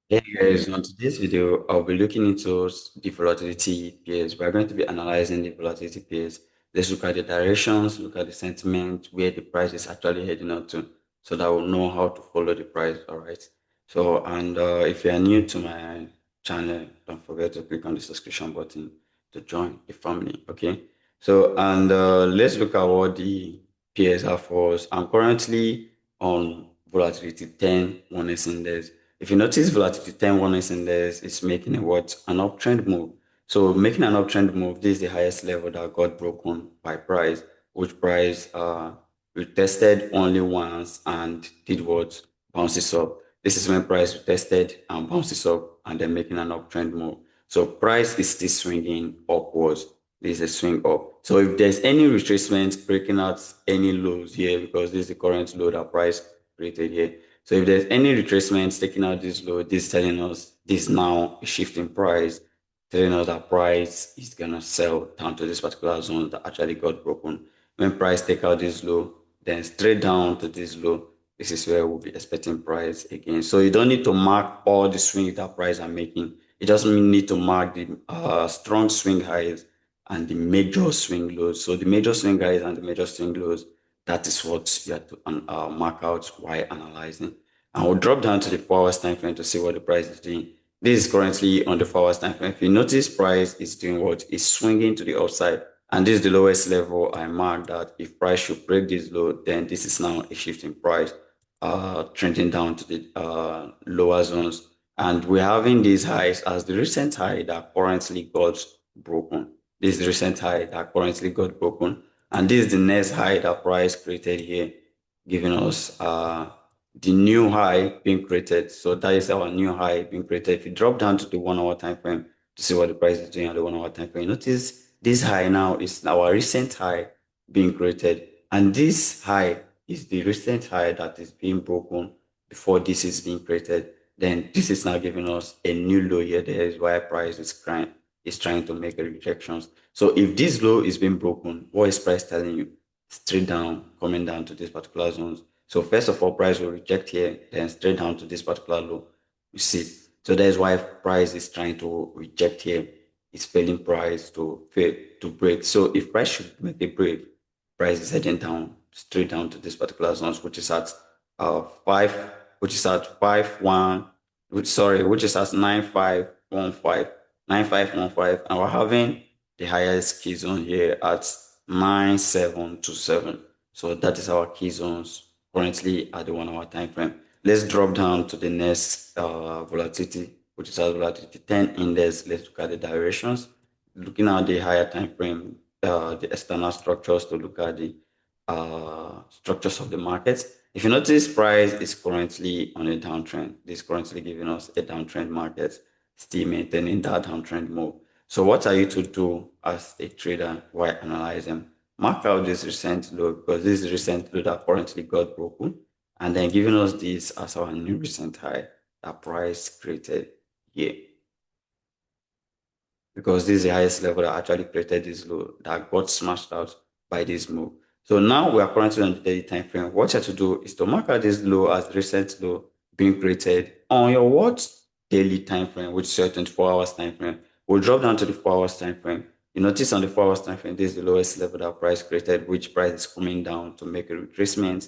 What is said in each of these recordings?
Hey guys, on today's video, I'll be looking into the volatility pairs. We're going to be analyzing the volatility pairs. Let's look at the directions, look at the sentiment, where the price is actually heading out to, so that we'll know how to follow the price. All right. So, and if you are new to my channel, don't forget to click on the subscription button to join the family. Okay. So, and let's look at what the pairs are for us. I'm currently on volatility 10 1S index. If you notice volatility 10 warnings in this, it's making a what? An uptrend move. So making an uptrend move, this is the highest level that got broken by price, which price retested only once and did what? Bounces up. This is when price retested and bounces up and then making an uptrend move. So price is still swinging upwards. This is a swing up. So if there's any retracement breaking out any lows here, because this is the current low that price created here. So if there's any retracements taking out this low, this is telling us this now a shift in price, telling us that price is gonna sell down to this particular zone that actually got broken. When price take out this low, then straight down to this low, this is where we'll be expecting price again. So you don't need to mark all the swings that price are making. You just need to mark the strong swing highs and the major swing lows. So the major swing highs and the major swing lows, that is what you have to mark out while analyzing. And we'll drop down to the 4 hours time frame to see what the price is doing. This is currently on the 4 hours time frame. If you notice, price is doing what? Is swinging to the upside. And this is the lowest level I marked that if price should break this low, then this is now a shift in price, trending down to the lower zones. And we're having these highs as the recent high that currently got broken. This is the recent high that currently got broken. And this is the next high that price created here, giving us the new high being created. So that is our new high being created. If you drop down to the 1 hour time frame to see what the price is doing at the 1 hour time frame, notice this high now is our recent high being created. And this high is the recent high that is being broken before this is being created. Then this is now giving us a new low here. There is why price is trying to make a rejections. So if this low is being broken, what is price telling you? Straight down, coming down to this particular zones. So first of all, price will reject here, then straight down to this particular low. You see. So that's why price is trying to reject here. It's failing price to fail to break. So if price should make a break, price is heading down, straight down to this particular zones, which is at five, which is at 5 1, which is at 9515, 9515, and we're having the highest key zone here at 9727. So that is our key zones currently at the 1 hour time frame. Let's drop down to the next volatility, which is our volatility 10 index. Let's look at the directions. Looking at the higher time frame, the external structures to look at the structures of the market. If you notice, price is currently on a downtrend. This is currently giving us a downtrend market, still maintaining that downtrend move. So what are you to do as a trader while analyzing? Mark out this recent low because this is recent low that currently got broken, and then giving us this as our new recent high that price created here. Because this is the highest level that actually created this low that got smashed out by this move. So now we are currently on the daily time frame. What you have to do is to mark out this low as recent low being created on your what daily time frame, which is your 24 hours time frame. We'll drop down to the 4 hours time frame. You notice on the 4 hours time frame, this is the lowest level that price created, which price is coming down to make a retracement,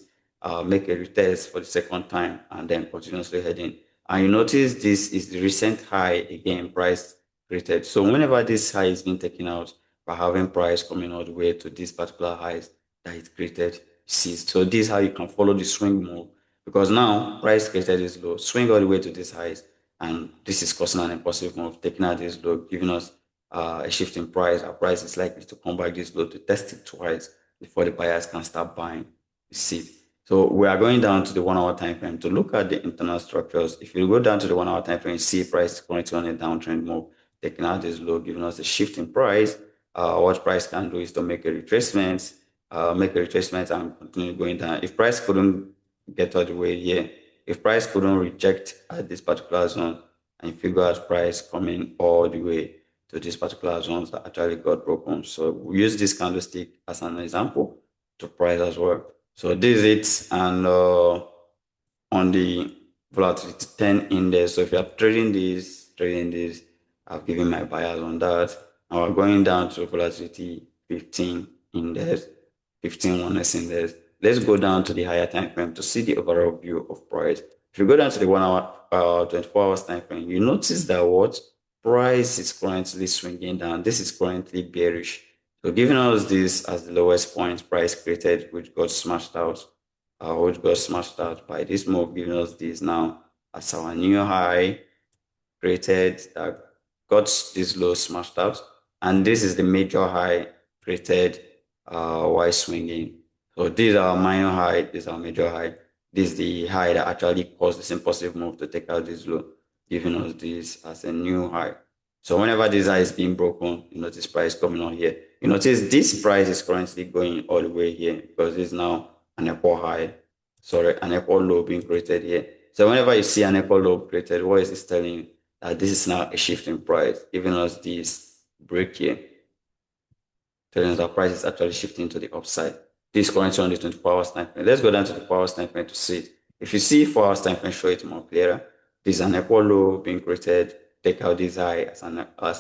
make a retest for the second time, and then continuously heading. And you notice this is the recent high again, price created. So whenever this high is being taken out, we're having price coming all the way to this particular highs that it created. See, so this is how you can follow the swing move because now price created this low, swing all the way to this highs, and this is causing an impulsive move, taking out this low, giving us a shift in price. Our price is likely to come back this low to test it twice before the buyers can start buying. You see. So we are going down to the 1 hour time frame to look at the internal structures. If you go down to the 1 hour time frame, you see price is currently on a downtrend move, taking out this low, giving us a shift in price. What price can do is to make a retracement, and continue going down. If price couldn't get all the way here, if price couldn't reject at this particular zone, and you figure out price coming all the way to this particular zones that actually got broken. So we use this candlestick as an example to price as well. So this is it, and on the volatility 10 index. So if you're trading this, I've given my bias on that. And we're going down to volatility 15 index, 15 oneness index. Let's go down to the higher time frame to see the overall view of price. If you go down to the 1 hour, 24 hours time frame, you notice that what price is currently swinging down. This is currently bearish. So giving us this as the lowest point price created, which got smashed out by this move, giving us this now as our new high created that got this low smashed out, and this is the major high created while swinging. So these are minor high, these are major high. This is the high that actually caused this impulsive move to take out this low, giving us this as a new high. So whenever this high is being broken, you notice price coming on here. You notice this price is currently going all the way here because it's now an equal high, sorry, an equal low being created here. So whenever you see an equal low created, what is this telling you? That this is now a shift in price, giving us this break here, telling us that price is actually shifting to the upside. This is currently on the 24 hours time frame. Let's go down to the 4 hours time frame to see it. If you see 4 hours time frame, show it more clearer. This is an equal low being created. Take out this high as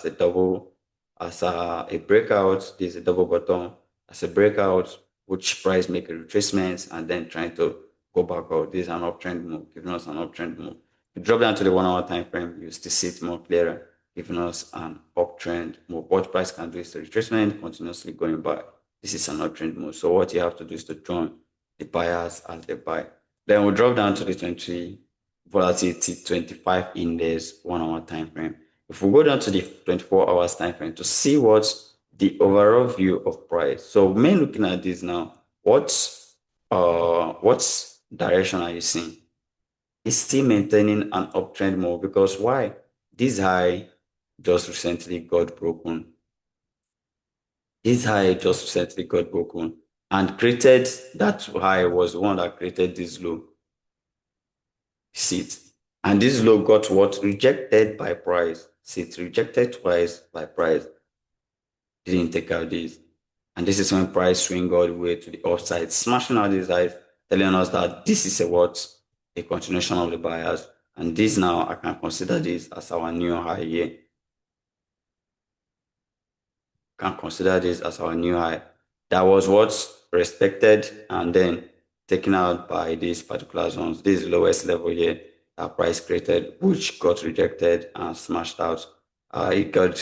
a double, as a breakout. This is a double bottom as a breakout, which price make a retracement and then trying to go back out. This is an uptrend move, giving us an uptrend move. If you drop down to the 1 hour time frame, you still see it more clearer, giving us an uptrend move. What price can do is the retracement, continuously going back. This is an uptrend move. So what you have to do is to join the buyers as they buy. Then we'll drop down to the 20 volatility 25 index 1 hour time frame. If we go down to the 24 hours time frame to see what's the overall view of price. So when looking at this now, what's direction are you seeing? It's still maintaining an uptrend move because why? This high just recently got broken. This high just recently got broken and created, that high was the one that created this low. See it. And this low got what? Rejected by price. See it, rejected twice by price. Didn't take out this. And this is when price swing all the way to the upside, smashing out these highs, telling us that this is a what? A continuation of the buyers. And this now, I can consider this as our new high here. Can consider this as our new high. That was what's respected and then taken out by these particular zones. This is the lowest level here that price created, which got rejected and smashed out. It got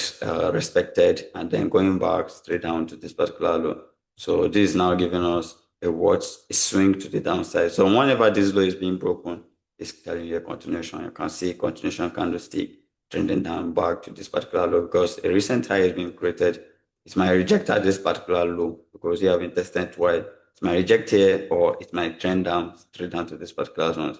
respected and then going back straight down to this particular low. So this is now giving us a swing to the downside. So whenever this low is being broken, it's telling you a continuation. You can see continuation candlestick trending down back to this particular low because a recent high has been created. It might reject at this particular low because you have been tested twice. It might reject here or it might trend down straight down to this particular zone.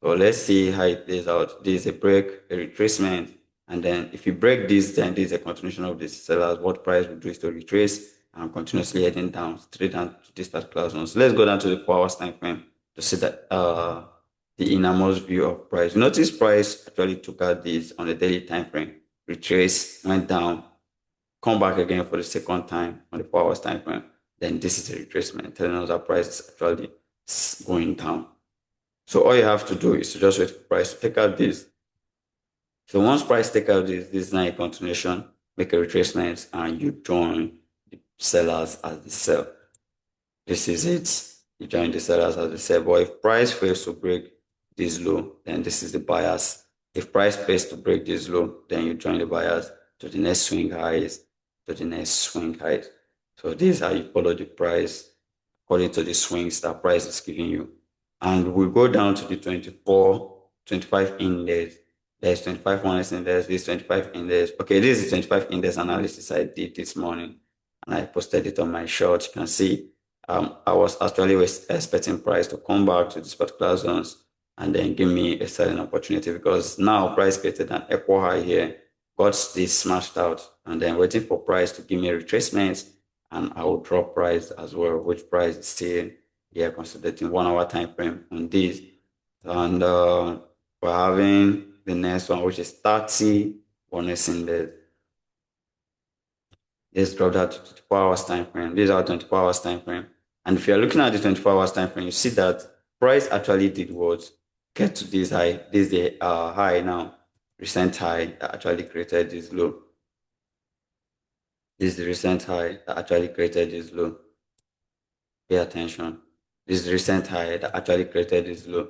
So let's see how it plays out. This is a break, a retracement, and then if you break this, then this is a continuation of this sellers. What price will do is to retrace and continuously heading down straight down to this particular zone. So let's go down to the 4 hours time frame to see that the innermost view of price. Notice price actually took out this on the daily time frame, retrace, went down, come back again for the second time on the 4 hours time frame. Then this is a retracement telling us that price is actually going down. So all you have to do is to just wait for price to take out this. So once price take out this is now a continuation, make a retracement, and you join the sellers as the sell. This is it. You join the sellers as the sell. But if price fails to break this low, then this is the buyers. If price fails to break this low, then you join the buyers to the next swing highs, to the next swing highs. So this is how you follow the price according to the swings that price is giving you. And we go down to the 25 index. There's 25 oneness index, this 25 index. Okay, this is the 25 index analysis I did this morning, and I posted it on my short. You can see I was actually expecting price to come back to these particular zones and then give me a selling opportunity because now price created an equal high here, got this smashed out, and then waiting for price to give me a retracement, and I will drop price as well, which price is still here considering 1 hour time frame on this. And we're having the next one, which is 30 oneness index. Let's drop that to 24 hours time frame. This is our 24 hours time frame. And if you're looking at the 24 hours time frame, you see that price actually did what? get to this high. This is the high now, recent high that actually created this low. This is the recent high that actually created this low. Pay attention. This is the recent high that actually created this low.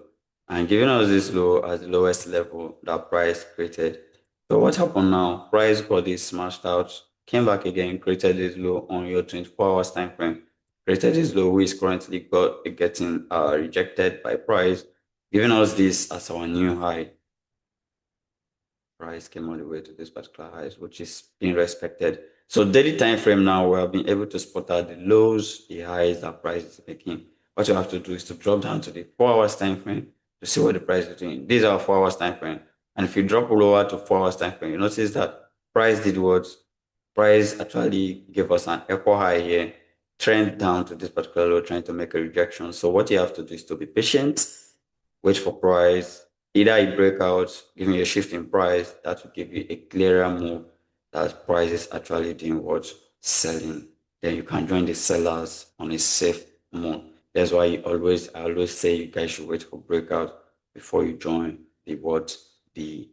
And giving us this low as the lowest level that price created. So what happened now? Price got this smashed out, came back again, created this low on your 24 hours time frame. Created this low, which is currently getting rejected by price, giving us this as our new high. Price came all the way to this particular highs, which is being respected. So daily time frame now, we have been able to spot out the lows, the highs that price is making. What you have to do is to drop down to the 4 hours time frame to see what the price is doing. These are 4 hours time frame. And if you drop lower to 4 hours time frame, you notice that price did what? Price actually gave us an equal high here, trend down to this particular low, trying to make a rejection. So what you have to do is to be patient, wait for price, either it break out, giving you a shift in price, that will give you a clearer move that price is actually doing what? Selling. Then you can join the sellers on a safe move. That's why I always say you guys should wait for breakout before you join the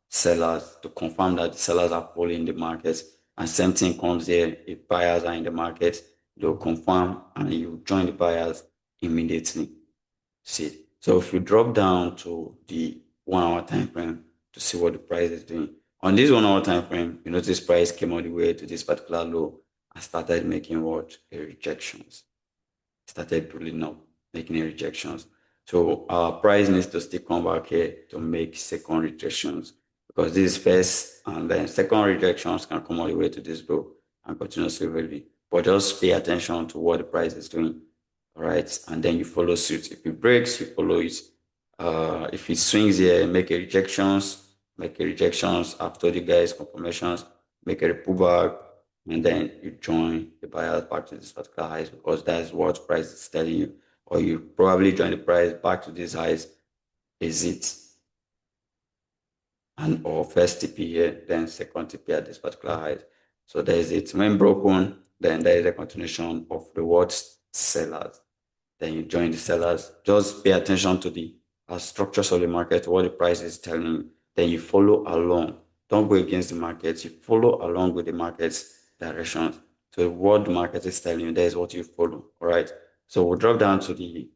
sellers, to confirm that the sellers are fully in the market. And same thing comes here. If buyers are in the market, they'll confirm and you join the buyers immediately. See. So if you drop down to the 1 hour time frame to see what the price is doing. On this 1 hour time frame, you notice price came all the way to this particular low and started making what? A rejections. Started pulling up, making a rejections. So our price needs to still come back here to make second rejections, because this is first and then second rejections can come all the way to this low and continuously rally. But just pay attention to what the price is doing. All right, and then you follow suit. If it breaks, you follow it. If it swings here, make a rejections after the guys confirmations, make a pullback, and then you join the buyers back to this particular highs, because that's what price is telling you. Or you probably join the price back to these highs. Is it and or first TP here, then second TP at this particular height? So there is it. When broken, then there is a continuation of the words sellers. Then you join the sellers. Just pay attention to the structures of the market, what the price is telling you. Then you follow along. Don't go against the market. You follow along with the market's directions. So what the market is telling you, that is what you follow. All right. So we'll drop down to the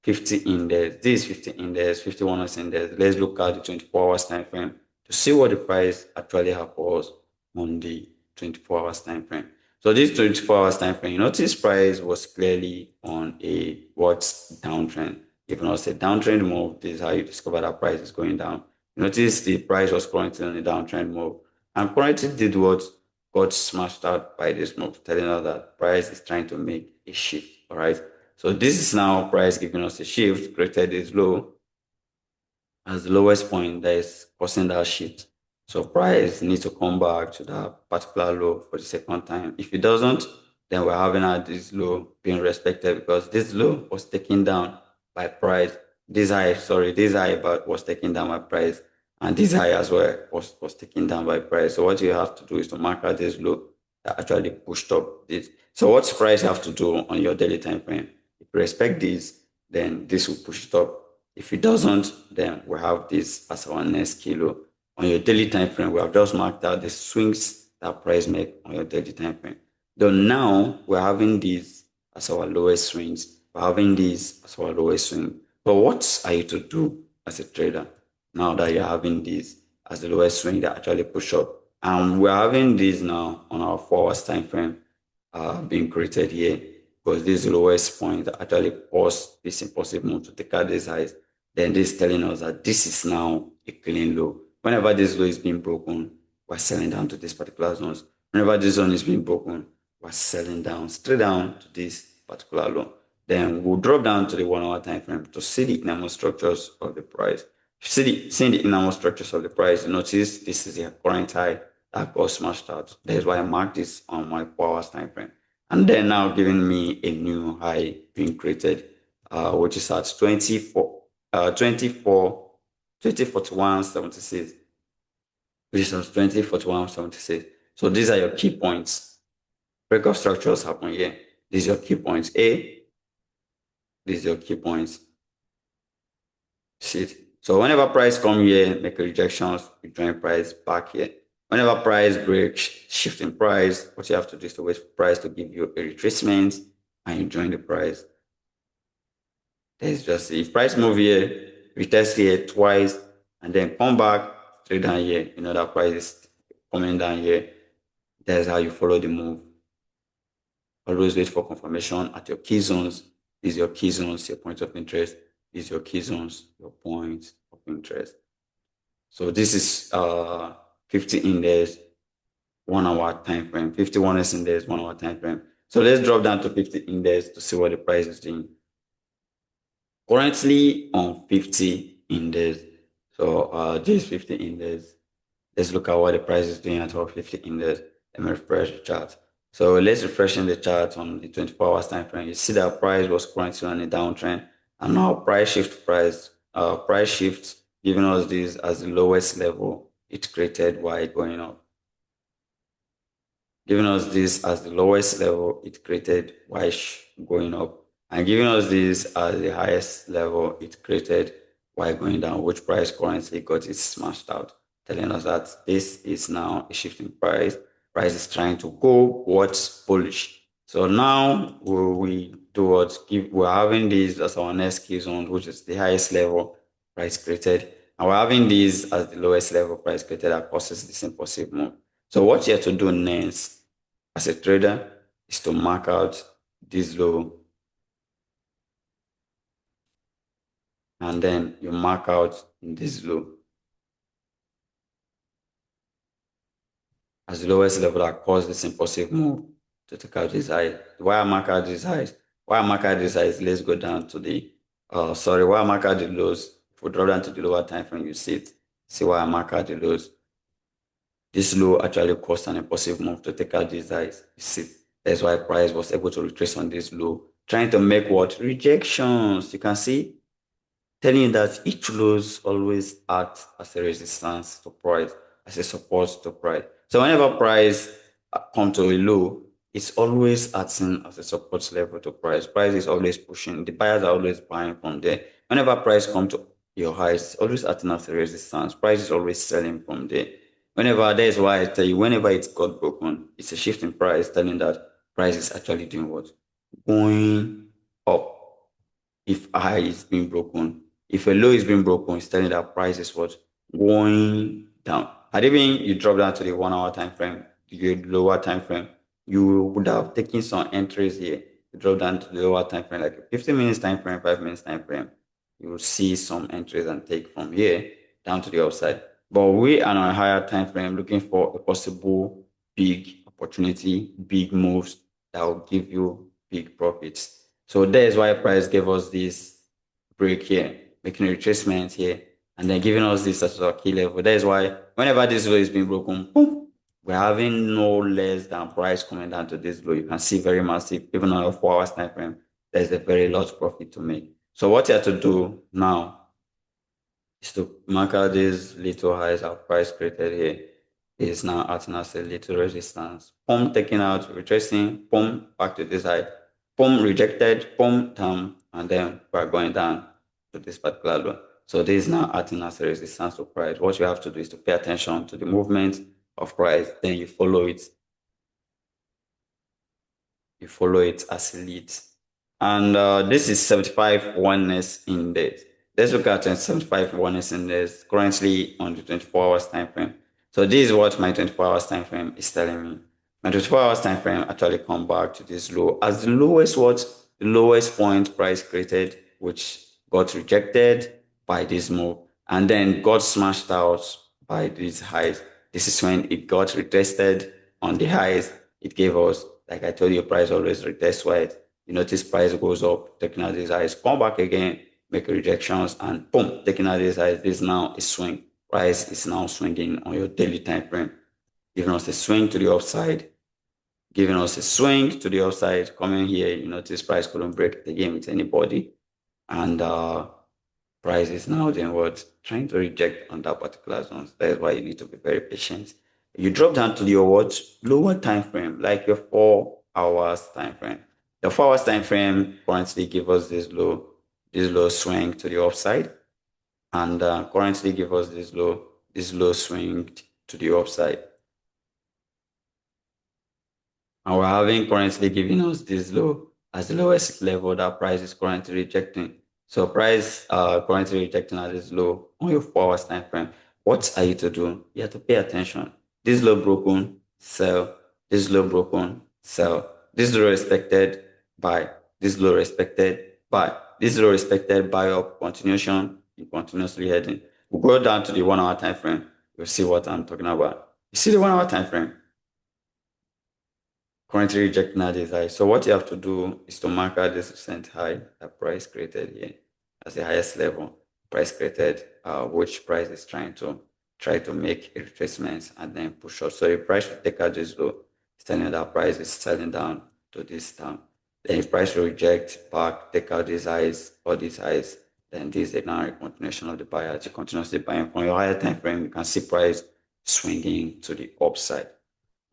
50 index. This is 50 index, 51 hours index. Let's look at the 24 hours time frame to see what the price actually have for us on the 24 hours time frame. So this 24 hours time frame, you notice price was clearly on a downtrend. If not a downtrend move, this is how you discover that price is going down. You notice the price was currently on a downtrend move, and currently did what? Got smashed out by this move, telling us that price is trying to make a shift. All right. So this is now price giving us a shift, created this low as the lowest point that is causing that shift. So price needs to come back to that particular low for the second time. If it doesn't, then we're having this low being respected, because this low was taken down by price. This high was taken down by price, and this high as well was taken down by price. So what you have to do is to mark out this low that actually pushed up this. So what's price have to do on your daily time frame? If you respect this, then this will push it up. If it doesn't, then we have this as our next kilo. On your daily time frame, we have just marked out the swings that price make on your daily time frame. Though now we're having these as our lowest swings. We're having these as our lowest swing. But what are you to do as a trader now that you're having these as the lowest swing that actually push up? And we're having these now on our 4 hours time frame being created here, because this lowest point that actually caused this impossible move to take out these highs. Then this is telling us that this is now a clean low. Whenever this low is being broken, we're selling down to this particular zones. Whenever this zone is being broken, we're selling down, straight down to this particular low. Then we'll drop down to the 1 hour time frame to see the enamel structures of the price. Seeing the enamel structures of the price, you notice this is the current high that got smashed out. That is why I marked this on my 4 hours time frame. And then now giving me a new high being created, which is at 2041.76, which is at 2041.76. So these are your key points. Breakout structures happen here. These are your key points. These are your key points. See it. So whenever price come here, make a rejections, you join price back here. Whenever price breaks, shift in price, what you have to do is to wait for price to give you a retracement and you join the price. Let's just see. If price move here, retest here twice, and then come back straight down here, you know that price is coming down here. That's how you follow the move. Always wait for confirmation at your key zones. These are your key zones, your point of interest. These are your key zones, your points of interest. So this is 50 index, 1 hour time frame, 51s index, 1 hour time frame. So let's drop down to 50 index to see what the price is doing. Currently on 50 index. So this 50 index. Let's look at what the price is doing at our 50 index. Let me refresh the chart. So let's refresh in the chart on the 24 hours time frame. You see that price was currently on a downtrend, and now price shift giving us this as the lowest level it created while going up. Giving us this as the lowest level it created while going up, and giving us this as the highest level it created while going down, which price currently got it smashed out, telling us that this is now a shifting price. Price is trying to go what's bullish. So now we do what? We're having this as our next key zone, which is the highest level price created, and we're having this as the lowest level price created that causes this impulsive move. So what you have to do next as a trader is to mark out this low, and then you mark out this low as the lowest level that caused this impulsive move to take out this high. Why I mark out this highs? Why I mark out this highs? Let's go down to the why I mark out the lows. If we drop down to the lower time frame, you see it. See why I mark out the lows. This low actually caused an impulsive move to take out these highs. You see, that's why price was able to retrace on this low, trying to make what? Rejections. You can see, telling you that each lows always act as a resistance to price, as a support to price. So whenever price come to a low, it's always acting as a support level to price. Price is always pushing. The buyers are always buying from there. Whenever price come to your highs, it's always acting as a resistance. Price is always selling from there. Whenever, that is why I tell you, whenever it's got broken, it's a shift in price, telling that price is actually doing what? Going up. If high is being broken, if a low is being broken, it's telling that price is what? Going down. Had even you drop down to the 1 hour time frame, the lower time frame, you would have taken some entries here. You drop down to the lower time frame, like a 15 minutes time frame, 5 minutes time frame. You will see some entries and take from here down to the upside. But we are on a higher time frame looking for a possible big opportunity, big moves that will give you big profits. So that is why price gave us this break here, making a retracement here, and then giving us this as our key level. That is why whenever this low is being broken, boom, we're having no less than price coming down to this low. You can see very massive, even on a 4 hours time frame, there's a very large profit to make. So what you have to do now is to mark out these little highs our price created here is now acting as a little resistance. Pump taken out, retracing, pump back to this high, pump rejected, pump down, and then we're going down to this particular low. So this is now acting as a resistance to price. What you have to do is to pay attention to the movement of price, then you follow it. You follow it as a lead. And this is 75 oneness index. Let's look at 75 oneness index currently on the 24 hours time frame. So this is what my 24 hours time frame is telling me. My 24 hours time frame actually come back to this low as the lowest what? The lowest point price created, which got rejected by this move and then got smashed out by these highs. This is when it got retested on the highs. It gave us, like I told you, price always retest wide. You notice price goes up, taking out these highs, come back again, make rejections, and boom, taking out these highs. This now is swing. Price is now swinging on your daily time frame, giving us a swing to the upside, giving us a swing to the upside. Coming here, you notice price couldn't break the game with anybody, and price is now doing what? Trying to reject on that particular zone. That is why you need to be very patient. You drop down to your what? Lower time frame, like your 4 hours time frame. The 4 hours time frame currently give us this low swing to the upside. and currently give us this low swing to the upside. And we're having currently giving us this low as the lowest level that price is currently rejecting. So price currently rejecting at this low on your 4 hours time frame. What are you to do? You have to pay attention. This low broken, sell. This low broken, sell. This low respected, buy. This low respected, buy. This low respected, buy up, continuation, and continuously heading. We'll go down to the 1 hour time frame. You'll see what I'm talking about. You see the 1 hour time frame? Currently rejecting that is high. So what you have to do is to mark out this recent high that price created here as the highest level price created, which price is try to make a retracement and then push up. So if price will take out this low, it's telling you that price is selling down to this down. Then if price will reject back, take out these highs or these highs, then this is now a continuation of the buyer. To continuously buying from your higher time frame, you can see price swinging to the upside.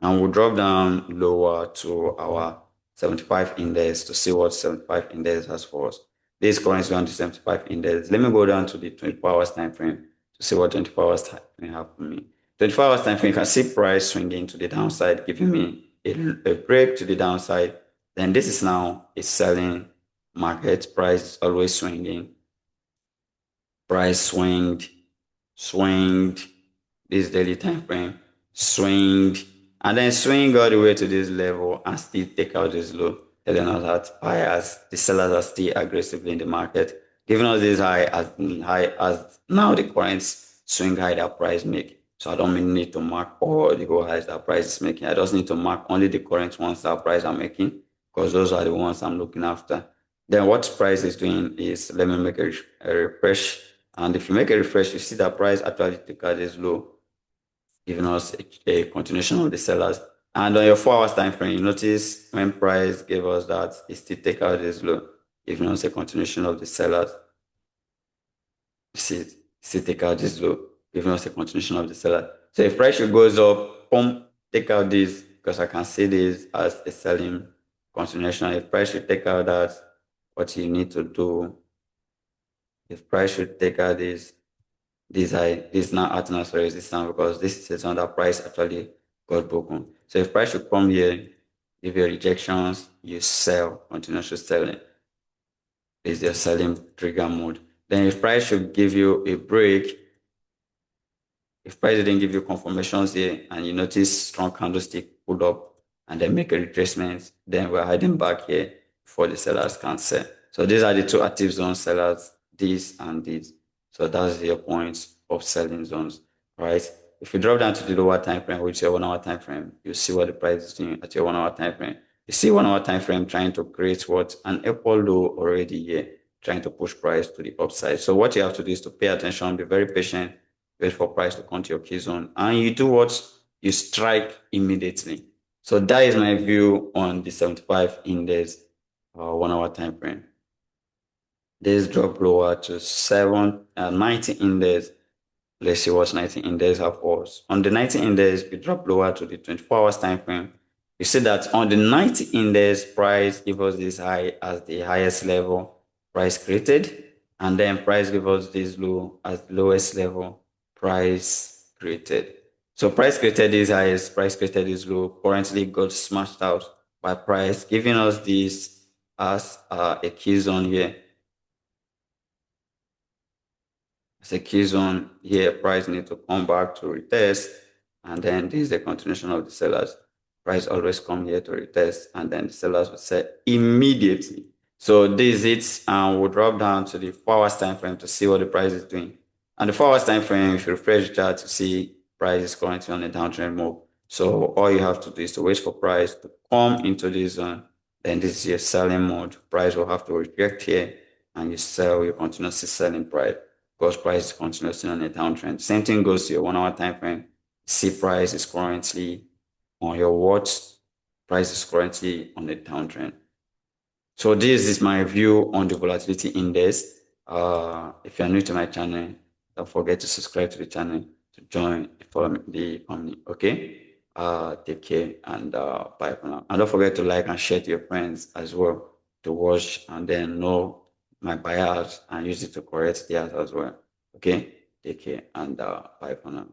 And we'll drop down lower to our 75 index to see what 75 index has for us. This is currently on the 75 index. Let me go down to the 24 hours time frame to see what 24 hours time frame have for me. 24 hours time frame, you can see price swinging to the downside, giving me a break to the downside. Then this is now a selling market. Price is always swinging. Price swinged, this daily time frame, swinged, and then swing all the way to this level and still take out this low, telling us that buyers, the sellers are still aggressively in the market, giving us this high as now the current swing high that price make. So I don't need to mark all the go highs that price is making. I just need to mark only the current ones that price are making because those are the ones I'm looking after. Then what price is doing is, let me make a refresh. And if you make a refresh, you see that price actually took out this low, giving us a continuation of the sellers. And on your 4 hours time frame, you notice when price gave us that, it still take out this low, giving us a continuation of the sellers. You see it, still take out this low, giving us a continuation of the seller. So if price goes up, boom, take out this, because I can see this as a selling continuation. If price should take out that, what you need to do, if price should take out this now acting as a resistance because this is another price actually got broken. So if price should come here, give you rejections, you sell, continuously selling. Is your selling trigger mode. Then if price should give you a break, if price didn't give you confirmations here and you notice strong candlestick pulled up and then make a retracement, then we're hiding back here before the sellers can sell. So these are the two active zone sellers, this and this. So that's your points of selling zones, right? If you drop down to the lower time frame, which is your 1 hour time frame, you see what the price is doing at your 1 hour time frame. You see 1 hour time frame trying to create what an upper low already here, trying to push price to the upside. So what you have to do is to pay attention, be very patient, wait for price to come to your key zone, and you do what you strike immediately. So that is my view on the 75 index 1 hour time frame. This drop lower to 90 index. Let's see what 90 index have for us. On the 90 index, we drop lower to the 24 hours time frame. You see that on the 90 index, price give us this high as the highest level price created, and then price give us this low as the lowest level price created. So price created is highest, price created is low. Currently got smashed out by price, giving us this as a key zone here. As a key zone here, price need to come back to retest, and then this is the continuation of the sellers. Price always come here to retest, and then the sellers will sell immediately. So this is it, and we'll drop down to the 4 hours time frame to see what the price is doing. And the 4 hours time frame, if you refresh the chart to see price is currently on a downtrend move. So all you have to do is to wait for price to come into this zone. Then this is your selling mode. Price will have to reject here, and you sell, you continuously selling price. Because price is continuously on a downtrend. Same thing goes to your 1 hour time frame. See price is currently on your watch. Price is currently on a downtrend. So this is my view on the volatility index. If you're new to my channel, don't forget to subscribe to the channel to join the family. Okay? Take care and bye for now. And don't forget to like and share to your friends as well to watch and then know my bias and use it to correct theirs as well. Okay, take care and bye for now.